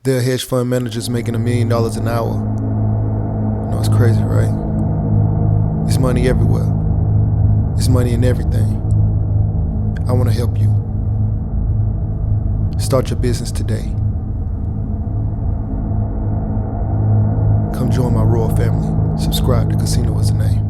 There are hedge fund managers making $1 million an hour. You know, it's crazy, right? It's money everywhere. It's money in everything. I want to help you. Start your business today. Come join my royal family. Subscribe to Casino is the Name.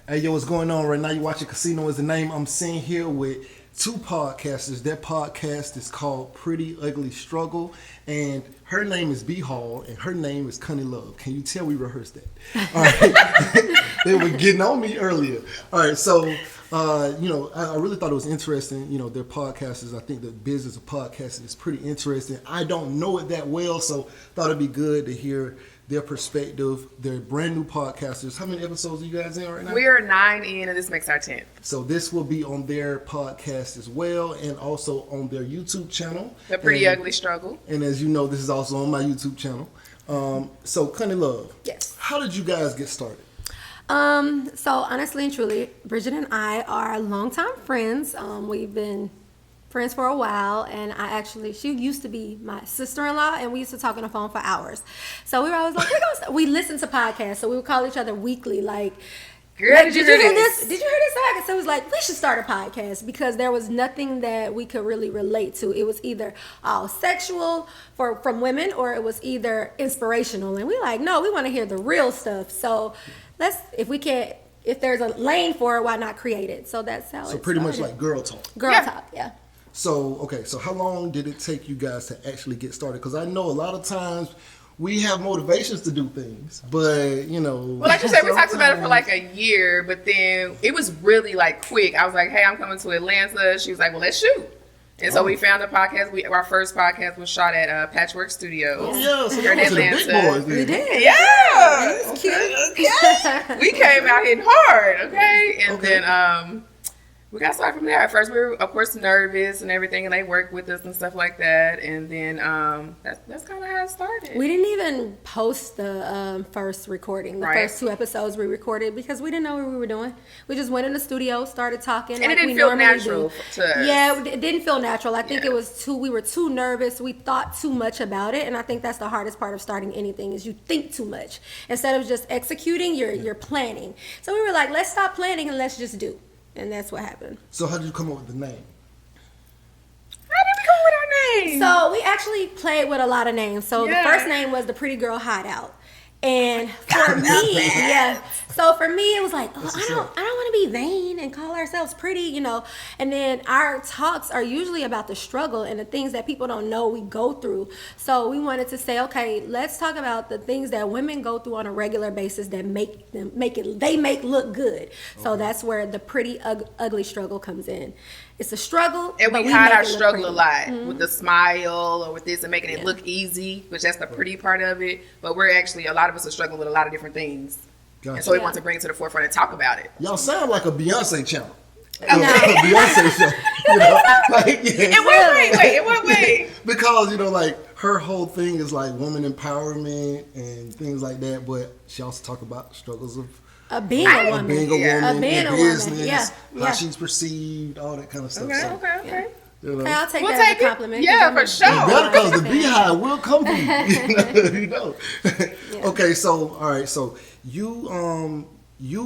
Hey, yo, what's going on right now? You watching Casino is the Name. I'm sitting here with two podcasters. Their podcast is called Pretty Ugly Struggle, and her name is B Hall, and her name is Conni Love. Can you tell we rehearsed that? All right. They were getting on me earlier. All right, so I really thought it was interesting. You know, their podcasts. I think the business of podcasting is pretty interesting. I don't know it that well, so thought it'd be good to hear their perspective. They're brand new podcasters. How many episodes are you guys in right now? We are 9 in, and this makes our 10th. So this will be on their podcast as well, and also on their YouTube channel. The Pretty Ugly Struggle. And as you know, this is also on my YouTube channel. So Conni Love. Yes. How did you guys get started? So honestly and truly, Bridget and I are longtime friends. We've been friends for a while, and she used to be my sister-in-law, and we used to talk on the phone for hours. So we were always like, we listened to podcasts, so we would call each other weekly, like, girl, did you hear this? Did you hear this podcast? So it was like, we should start a podcast, because there was nothing that we could really relate to. It was either all sexual from women, or it was either inspirational, and we like, no, we want to hear the real stuff. So if there's a lane for it, why not create it? So that's how So pretty much like girl talk. Talk, yeah. So how long did it take you guys to actually get started? Because I know a lot of times we have motivations to do things, but Well, like you said, we talked about it for like a year, but then it was really like quick. I was like, hey, I'm coming to Atlanta. She was like, well, let's shoot. And so we found a podcast. Our first podcast was shot at Patchwork Studios. Oh, yeah, so here in Atlanta. The big boys, We did. Yeah. It was cute. Okay. We came out hitting hard, okay? And then we got started from there. At first, we were, of course, nervous and everything, and they worked with us and stuff like that. And then that's kind of how it started. We didn't even post the first recording, the first 2 episodes we recorded, because we didn't know what we were doing. We just went in the studio, started talking. And like it didn't feel natural to us. Yeah, it didn't feel natural. I think we were too nervous. We thought too much about it. And I think that's the hardest part of starting anything, is you think too much. Instead of just executing, you're planning. So we were like, let's stop planning and let's just do. And that's what happened. So how did you come up with the name? How did we come up with our name? So we actually played with a lot of names. So the first name was the Pretty Girl Hideout. And for me, so for me, it was like, I don't want to be vain and call ourselves pretty, you know. And then our talks are usually about the struggle and the things that people don't know we go through. So we wanted to say, okay, let's talk about the things that women go through on a regular basis that make look good. So that's where the Pretty Ugly Struggle comes in. It's a struggle, and we hide our struggle a lot with the smile or with this and making it look easy, which that's the pretty part of it. But we're actually, a lot of us are struggling with a lot of different things. Gotcha. And so we want to bring it to the forefront and talk about it. Y'all sound like a Beyonce channel. Okay. A Beyonce show. You know? Like, In what way? Because, like, her whole thing is like woman empowerment and things like that, but she also talk about struggles of being a woman, being a business, woman. how she's perceived, all that kind of stuff. Okay. You know? I'll take that as a compliment. Yeah, for sure. You better, because the beehive will come for you. You know. Okay, so all right, so you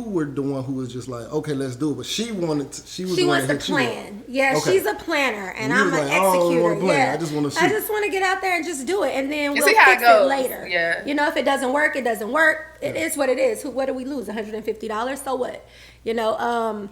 were the one who was just like, okay, let's do it. But she wants to plan. Yeah, okay. She's a planner, and I'm an executor. I just want to shoot. I just want to get out there and just do it, and then we'll see how fix it later. Yeah. You know, if it doesn't work, it doesn't work. It is what it is. What do we lose? $150? So what? You know,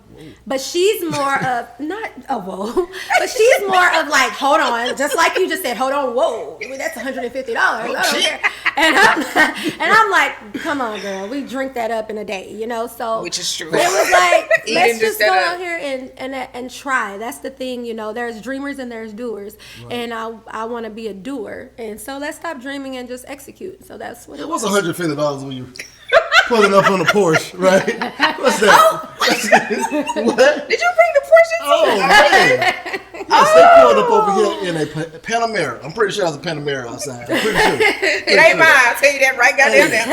but she's more of but she's more of like, hold on, just like you just said, hold on, whoa, that's $150. I don't care. And I'm like, come on, girl, we drink that up in a day, you know. So which is true. It was like, let's just go out here and try. That's the thing, you know. There's dreamers and there's doers, and I want to be a doer, and so let's stop dreaming and just execute. So that's what it was. $150 when you pulling up on the Porsche, right? What's that? What? Did you bring the Porsche? Oh, man. Yes, they pulled up over here in a Panamera. I'm pretty sure it was a Panamera outside. I'm pretty sure. It ain't mine. I'll tell you that right goddamn now.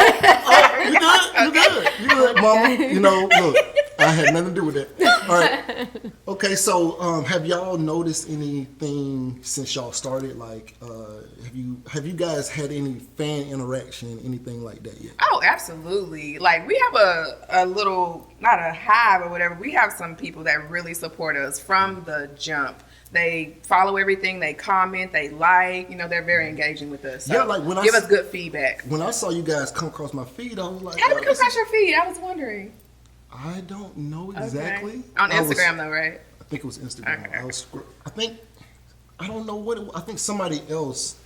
You good, mama? You know, look, I had nothing to do with that. All right. Okay, so have y'all noticed anything since y'all started? Like, have you guys had any fan interaction, anything like that yet? Oh, absolutely. Like, we have a little, not a hive or whatever. We have some people that really support us from the jump. They follow everything, they comment, they like, they're very engaging with us. So Yeah, like when give us good feedback. When I saw you guys come across my feed, I was like, How did it come across your feed? I was wondering. I don't know exactly. Okay. On Instagram though, right? I think it was Instagram. Okay. I don't know what I think somebody else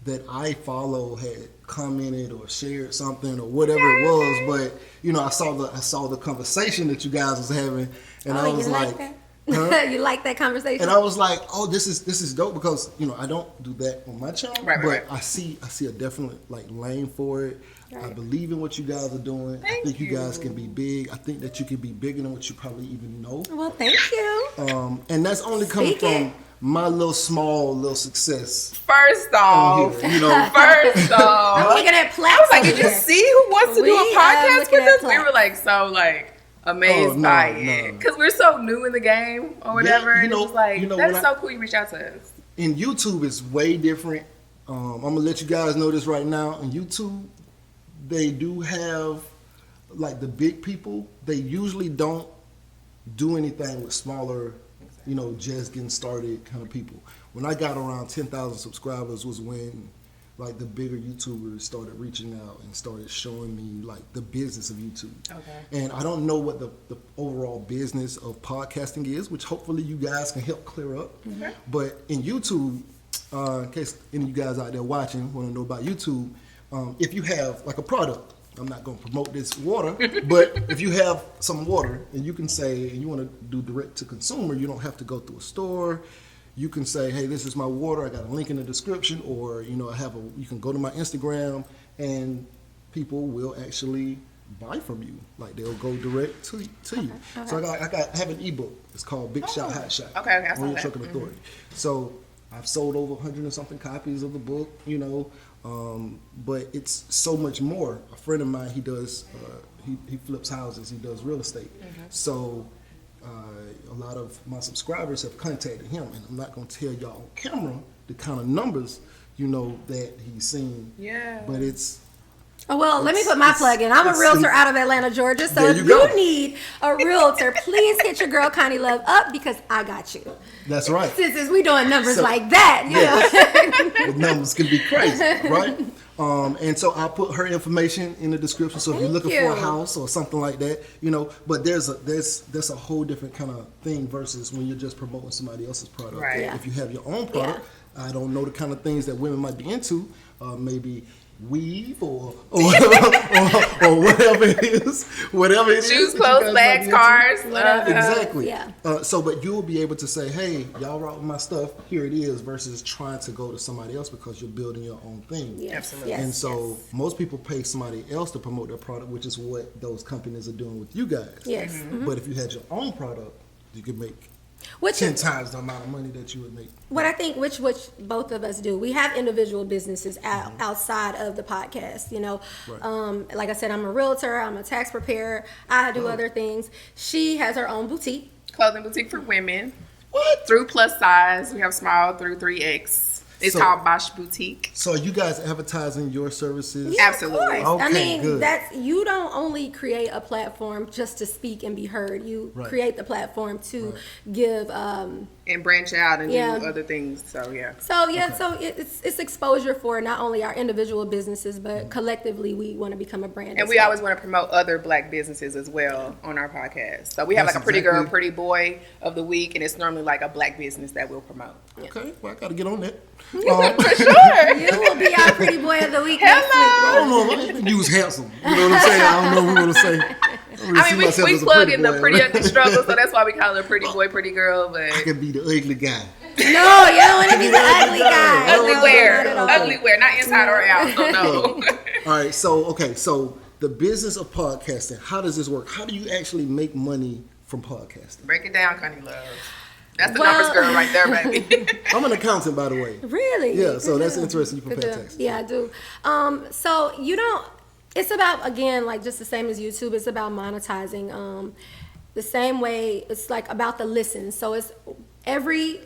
that I follow had commented or shared something or whatever it was, but I saw the conversation that you guys was having, and I was like that? Huh? You like that conversation? And I was like, oh, this is dope because I don't do that on my channel, right. I see a definite lane for it. Right. I believe in what you guys are doing. Thank I think you you guys can be big. I think that you can be bigger than what you probably even know. Well, thank you. And that's only coming from my little success. First off, here, first off, I'm looking at plaques. I was like, did you see who wants to do a podcast with us? We were amazed by it because we're so new in the game or whatever. And it was that is so cool. You reach out to us. In YouTube, it's way different. I'm gonna let you guys know this right now. In YouTube, they do have the big people. They usually don't do anything with smaller, just getting started kind of people. When I got around 10,000 subscribers was when the bigger YouTubers started reaching out and started showing me the business of YouTube. Okay. And I don't know what the overall business of podcasting is, which hopefully you guys can help clear up. Mm-hmm. But in YouTube, in case any of you guys out there watching want to know about YouTube, if you have a product, I'm not going to promote this water, but if you have some water and you can say, and you want to do direct to consumer, you don't have to go through a store. You can say, hey, this is my water. I got a link in the description, or you can go to my Instagram, and people will actually buy from you. They'll go direct to you. Okay. So I have an ebook. It's called Big Shot Hot Shot. Okay, I saw on your that. Trucking Authority. So I've sold over 100 and something copies of the book. But it's so much more. A friend of mine, he does he flips houses. He does real estate. Mm-hmm. So. A lot of my subscribers have contacted him, and I'm not going to tell y'all on camera the kind of numbers, that he's seen. Yeah. But it's... Oh, well, let me put my plug in. I'm a realtor out of Atlanta, Georgia. So if you need a realtor, please hit your girl Conni Love up because I got you. That's right. Since we doing numbers like that, the numbers can be crazy, right? And so I put her information in the description. So if you're looking for a house or something like that, but there's a whole different kind of thing versus when you're just promoting somebody else's product. Right. Yeah. If you have your own product, I don't know the kind of things that women might be into. Maybe weave or whatever it is. Shoes, clothes, bags, cars. Exactly. Yeah. But you'll be able to say, hey, y'all rock with my stuff. Here it is, versus trying to go to somebody else because you're building your own thing. Yes. Absolutely. And so most people pay somebody else to promote their product, which is what those companies are doing with you guys. Yes. Mm-hmm. But if you had your own product, you could make 10 times the amount of money that you would make. What I think, which both of us do, we have individual businesses outside of the podcast. Right. Like I said, I'm a realtor, I'm a tax preparer, I do other things. She has her own boutique, clothing boutique for women. What? Through plus size, we have small through 3X. It's called Bosch Boutique. So are you guys advertising your services? Yeah, absolutely. Of course. Okay, good. You don't only create a platform just to speak and be heard. You create the platform to give and branch out and do other things. So it's exposure for not only our individual businesses, but collectively we want to become a brand. And we always want to promote other Black businesses as well on our podcast. So we have a pretty girl, pretty boy of the week, and it's normally a Black business that we'll promote. Okay, well I got to get on that. For sure. You will be our pretty boy of the week Hello. next week. I don't know. You was handsome. You know what I'm saying? I don't know what we're going to say. We plug in the pretty ugly struggle, so that's why we call her pretty boy, pretty girl. But I could be the ugly guy. No, you don't want to be the ugly guy. Ugly wear, not inside or out. Oh, no. All right, so the business of podcasting, how does this work? How do you actually make money from podcasting? Break it down, Conni Love. That's the numbers girl right there, baby. I'm an accountant, by the way. Really? Yeah, so that's interesting. You prepare taxes. Yeah, I do. So you don't. It's about, again, like just the same as YouTube. It's about monetizing. The same way, it's like about the listens. So it's every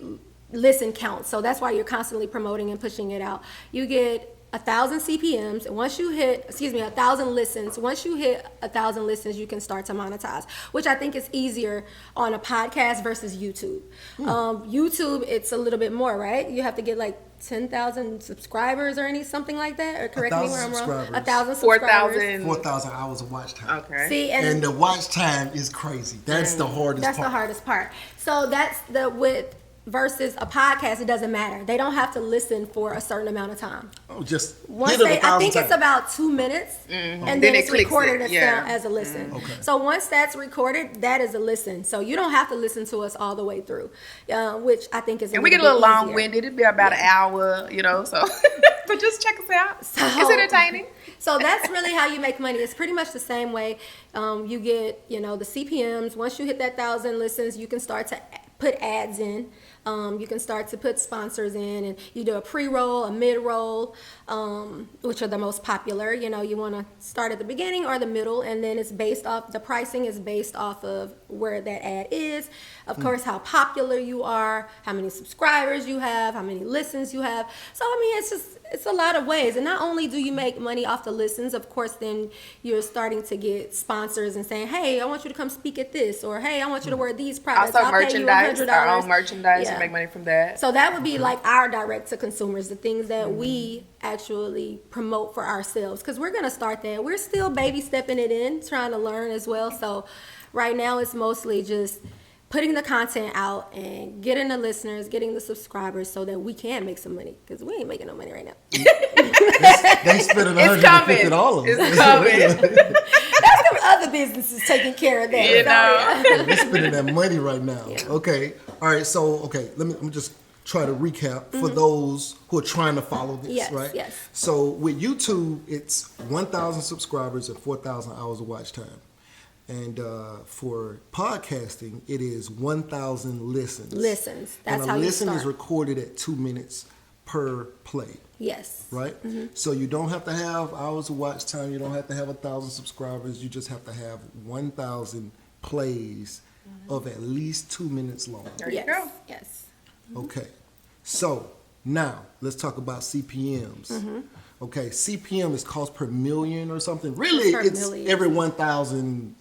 listen counts. So that's why you're constantly promoting and pushing it out. You get 1,000 CPMs, and once you hit, 1,000 listens. Once you hit 1,000 listens, you can start to monetize, which I think is easier on a podcast versus YouTube. YouTube, it's a little bit more, right? You have to get like 10,000 subscribers or something like that. Or correct me where I'm wrong. 1,000 subscribers. 4,000 hours of watch time. Okay. See, and the watch time is crazy. That's the hardest part. That's the hardest part. So that's with versus a podcast, it doesn't matter. They don't have to listen for a certain amount of time. Oh, just once hit it 1,000 I think times. it's about 2 minutes, and then it's recorded as a listen. Okay. So once that's recorded, that is a listen. So you don't have to listen to us all the way through, which I think is. And we get a little long-winded. It'd be about an hour, so. But just check us out. So, it's entertaining. So that's really how you make money. It's pretty much the same way. You get, the CPMs. Once you hit that 1,000 listens, you can start to put ads in. You can start to put sponsors in, and you do a pre-roll, a mid-roll, which are the most popular. You want to start at the beginning or the middle, and then it's based off, the pricing is based off of where that ad is. Of course, how popular you are, how many subscribers you have, how many listens you have. So, it's a lot of ways. And not only do you make money off the listens, of course, then you're starting to get sponsors and saying, hey, I want you to come speak at this, or hey, I want you to wear these products. Also, I'll merchandise, pay you $100. our own merchandise, Yeah. we make money from that. So that would be like our direct to consumers, the things that we actually promote for ourselves, because we're going to start that. We're still baby stepping it in, trying to learn as well. So right now it's mostly just putting the content out and getting the listeners, getting the subscribers, so that we can make some money, because we ain't making no money right now. They spending $150. It's coming. That's some other businesses taking care of that. They're spending that money right now. Yeah. Okay. All right. So, let me just try to recap for those who are trying to follow this, Yes, right? yes. So with YouTube, it's 1,000 subscribers and 4,000 hours of watch time. And for podcasting, it is 1,000 listens. That's how you start. And a listen is recorded at 2 minutes per play. Yes. Right? So you don't have to have hours of watch time. You don't have to have 1,000 subscribers. You just have to have 1,000 plays of at least 2 minutes long. There you go. Yes. Okay. So now let's talk about CPMs. Okay. CPM is cost per million or something. Really, it's million. every 1,000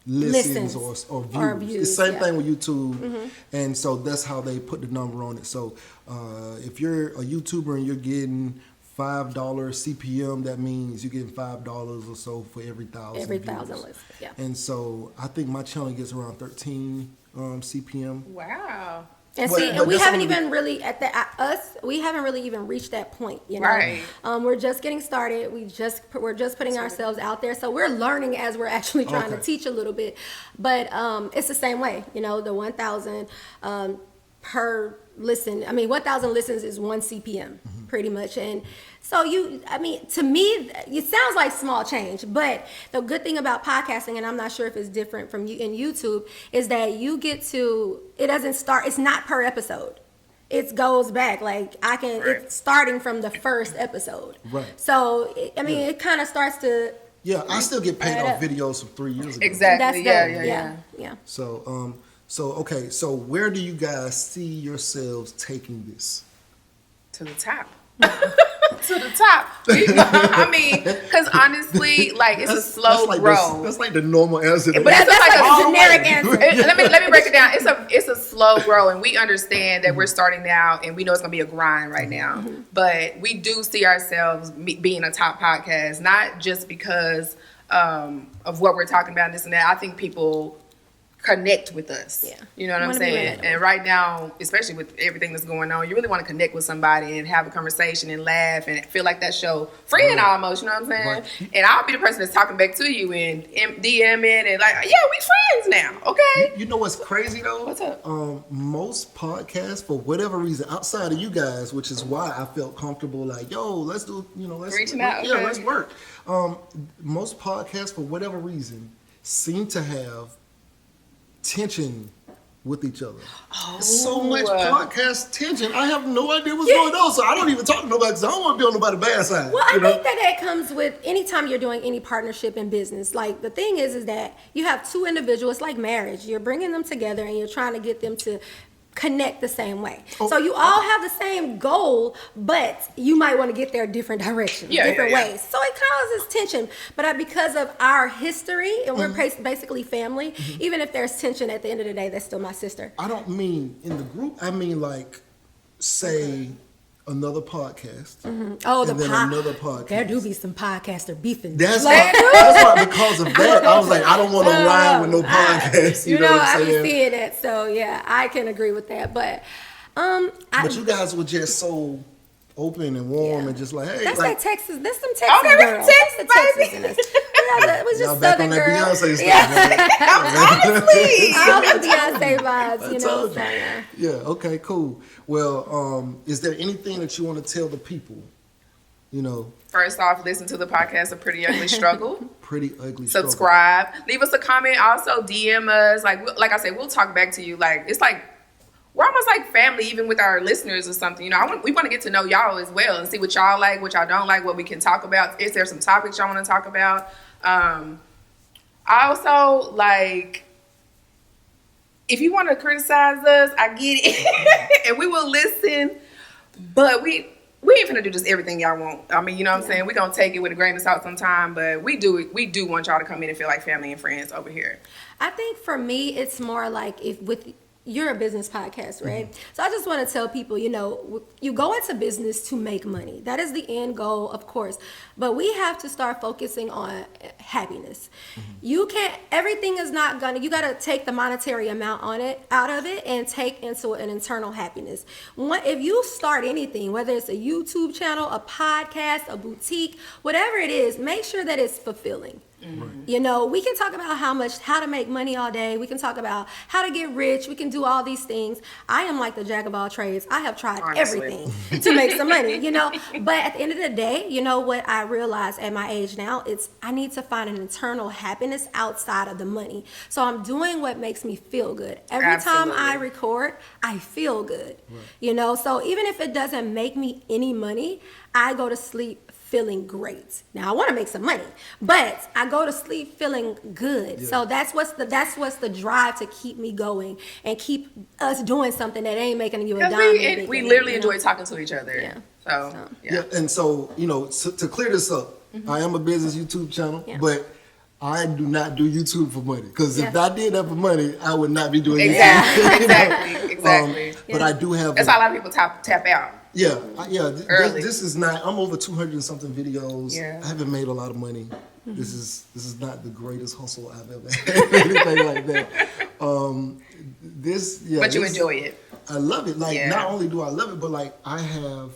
listens or views. It's the same thing with YouTube. And so that's how they put the number on it. So if you're a YouTuber and you're getting $5 CPM, that means you're getting $5 or so for every 1,000 Every views. 1,000 listens, yeah. And so I think my channel gets around 13 CPM. Wow. And But see, and we that's haven't only- even really we haven't really even reached that point, Right. We're just getting started. We're just putting ourselves out there, so we're learning as we're actually trying to teach a little bit. But it's the same way, the 1,000 per listen. 1,000 listens is 1 CPM, pretty much. And so to me, it sounds like small change, but the good thing about podcasting, and I'm not sure if it's different from you in YouTube, is that you get to, it doesn't start, it's not per episode. It goes back, it's starting from the first episode. Right. So, it kind of starts to. Yeah, I still get paid off videos from 3 years ago. Exactly. That's Yeah. So, okay, so where do you guys see yourselves taking this? To the top. To the top. Because honestly, it's a slow grow. That's like the normal answer. But that's like a generic answer. Let me break it down. It's a slow grow, and we understand that we're starting now, and we know it's gonna be a grind right now. But we do see ourselves being a top podcast, not just because of what we're talking about, this and that. I think people connect with us. Yeah. You know what I'm saying? And right now, especially with everything that's going on, you really want to connect with somebody and have a conversation and laugh and feel like that show free and almost, you know what I'm saying? Right. And I'll be the person that's talking back to you and DMing and we friends now, okay? You know what's crazy though? What's up? Most podcasts, for whatever reason, outside of you guys, which is why I felt comfortable let's do, let's reaching out. Yeah, let's work. Most podcasts, for whatever reason, seem to have tension with each other. There's so much podcast tension. I have no idea what's going on, so I don't even talk to nobody because I don't want to be on nobody's bad side. Well, I think that comes with anytime you're doing any partnership in business. Like, the thing is that you have two individuals, like marriage. You're bringing them together and you're trying to get them to connect the same way. So you all have the same goal, but you might want to get there different directions, different ways. So it causes tension. But because of our history, and we're basically family, even if there's tension at the end of the day, that's still my sister. I don't mean in the group. I mean, like, say, another podcast. Oh, and then another podcast. There do be some podcaster beefing. That's why because of that, I was like, I don't want to rhyme with no podcast. You know what I'm saying? I be seeing it. So yeah, I can agree with that. But but you guys were just so open and warm and just like, hey, that's like Texas. That's some Texas girls. That's the Texas in us. It was just Southern girl. Beyonce stuff, Honestly, all the Beyonce vibes, you know. So, yeah. Okay. Cool. Well, is there anything that you want to tell the people? You know. First off, listen to the podcast of Pretty Ugly Struggle. Pretty Ugly Struggle. Subscribe. Leave us a comment. Also, DM us. Like I said, we'll talk back to you. Like, it's like we're almost like family, even with our listeners or something. You know, we want to get to know y'all as well and see what y'all like, what y'all don't like, what we can talk about. Is there some topics y'all want to talk about? I also, like, if you want to criticize us, I get it. And we will listen. But we ain't finna do just everything y'all want. I mean, you know what I'm saying? We're going to take it with a grain of salt sometime. But we do want y'all to come in and feel like family and friends over here. I think for me, it's more like you're a business podcast, right? So I just want to tell people, you know, you go into business to make money. That is the end goal, of course. But we have to start focusing on happiness. You can't, everything is not gonna, you got to take the monetary amount out of it and take into an internal happiness. If you start anything, whether it's a YouTube channel, a podcast, a boutique, whatever it is, make sure that it's fulfilling. Right. You know, we can talk about how to make money all day. We can talk about how to get rich. We can do all these things. I am like the jack of all trades. I have tried everything to make some money, you know. But at the end of the day, you know what I realize at my age now, I need to find an internal happiness outside of the money. So I'm doing what makes me feel good. Every time I record, I feel good, you know. So even if it doesn't make me any money, I go to sleep feeling great. Now I want to make some money, but I go to sleep feeling good. Yeah. So that's what's the drive to keep me going and keep us doing something that ain't making you a dime. We literally enjoy talking to each other. Yeah. So yeah. And so, you know, to clear this up, I am a business YouTube channel, but I do not do YouTube for money. Because if I did that for money, I would not be doing it. Exactly. But I do have. That's how a lot of people tap out. Yeah. This is not. I'm over 200 and something videos. Yeah. I haven't made a lot of money. This is not the greatest hustle I've ever had. Anything like that. But you enjoy it. I love it. Like not only do I love it, but like I have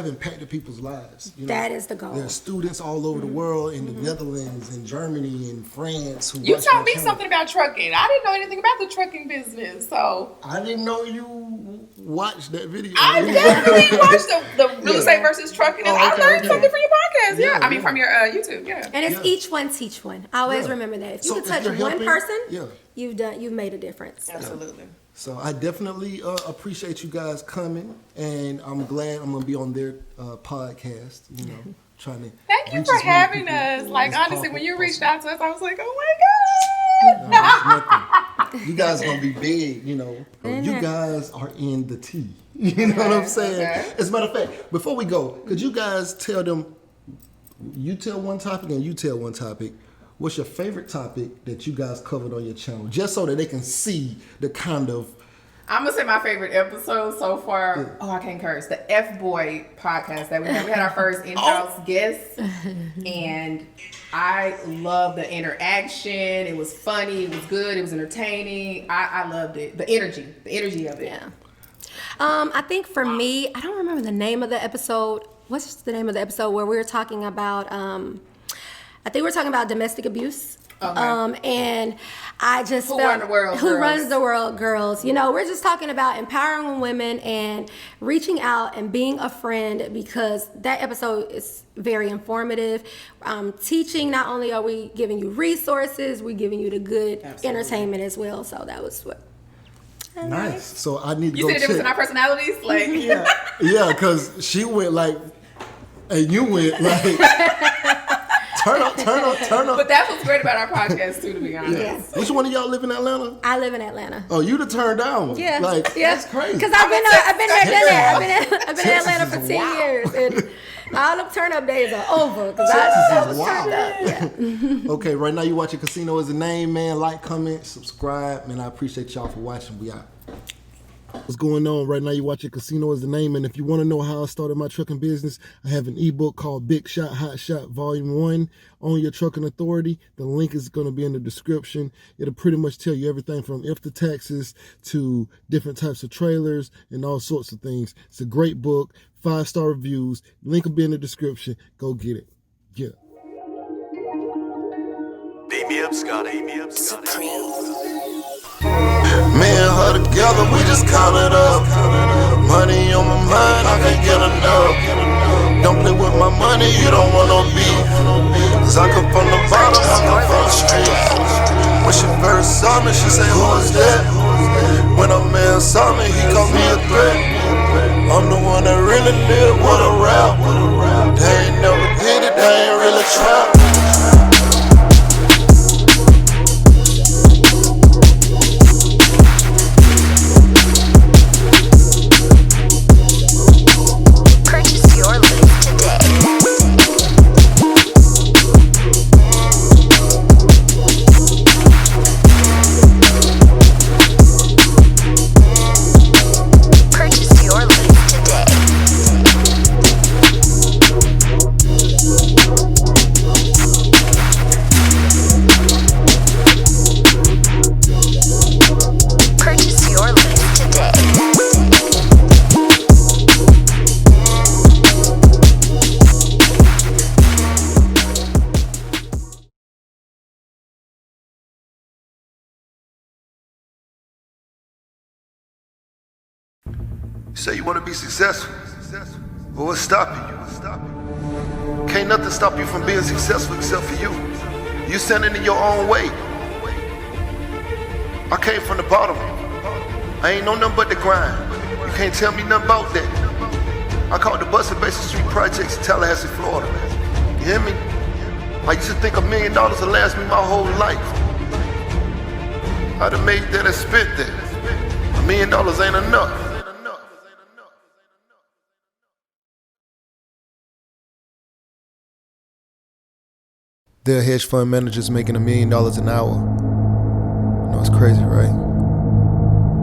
impacted people's lives. You know? That is the goal. There are students all over the world, in the Netherlands, in Germany, in France. Who you told me something about trucking. I didn't know anything about the trucking business, so I didn't know you watched that video. I definitely watched the real estate versus trucking, and I learned something from your podcast. Yeah, I mean from your YouTube. Yeah, and it's each one teach one. I always remember that. If you can touch one person, you've made a difference. Absolutely. So I definitely appreciate you guys coming, and I'm glad I'm gonna be on their podcast. You know, trying to. Thank you for having us. Like honestly, when you reached out to us, I was like, oh my god. No, you guys are gonna be big. You know, you guys are in the tea. You know what I'm saying? Okay. As a matter of fact, before we go, could you guys tell them? You tell one topic and you tell one topic. What's your favorite topic that you guys covered on your channel? Just so that they can see the kind of... I'm going to say my favorite episode so far. Yeah. Oh, I can't curse. The F-Boy podcast that we had. We had our first in-house guest. And I loved the interaction. It was funny. It was good. It was entertaining. I loved it. The energy of it. Yeah. I think for me, I don't remember the name of the episode. What's the name of the episode where we were talking about... I think we're talking about domestic abuse. Okay. And I just Who runs the world, girls. You know, we're just talking about empowering women and reaching out and being a friend, because that episode is very informative. Teaching, not only are we giving you resources, we're giving you the good entertainment as well. So that was what. Nice. So I need to You go see the difference in check. our personalities? Like, Yeah, because she went like, and you went like, turn up. But that's what's great about our podcast too, to be honest. Yes. Which one of y'all live in Atlanta? I live in Atlanta. Oh, you the turn down one. Yeah, Like, that's crazy. Because I've been there, done that. I've been in Atlanta for 10 years, and all them turn up days are over. Because I was turned up. Yeah. Okay, right now you watching Casino Is the Name, man. Like, comment, subscribe, man. I appreciate y'all for watching. We out. What's going on? Right now you watching Casino Is the Name, and if you want to know how I started my trucking business, I have an ebook called Big Shot Hot Shot Volume 1 on your trucking authority. The link is going to be in the description. It'll pretty much tell you everything from if the taxes to different types of trailers and all sorts of things. It's a great book, 5-star reviews. Link will be in the description. Go get it. Yeah. Beat me up, Scotty. Me and her together, we just count it up. Money on my mind, I can't get enough. Don't play with my money, you don't want no beef. Cause I come from the bottom, I come from the street. When she first saw me, she said, who is that? When a man saw me, he called me a threat. I'm the one that really live with a rap. They ain't never did it, they ain't really trap. You say you want to be successful. Well, what's stopping you? Can't nothing stop you from being successful except for you. You standing in your own way. I came from the bottom. I ain't know nothing but the grind. You can't tell me nothing about that. I called the Bus and Basin Street Projects in Tallahassee, Florida. You hear me? I used to think $1 million would last me my whole life. I'd have made that and spent that. $1 million ain't enough. There are hedge fund managers making $1 million an hour. You know, it's crazy, right?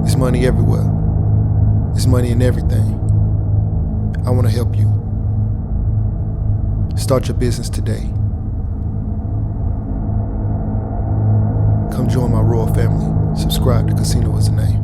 It's money everywhere. It's money in everything. I want to help you. Start your business today. Come join my royal family. Subscribe to Casino Is the Name.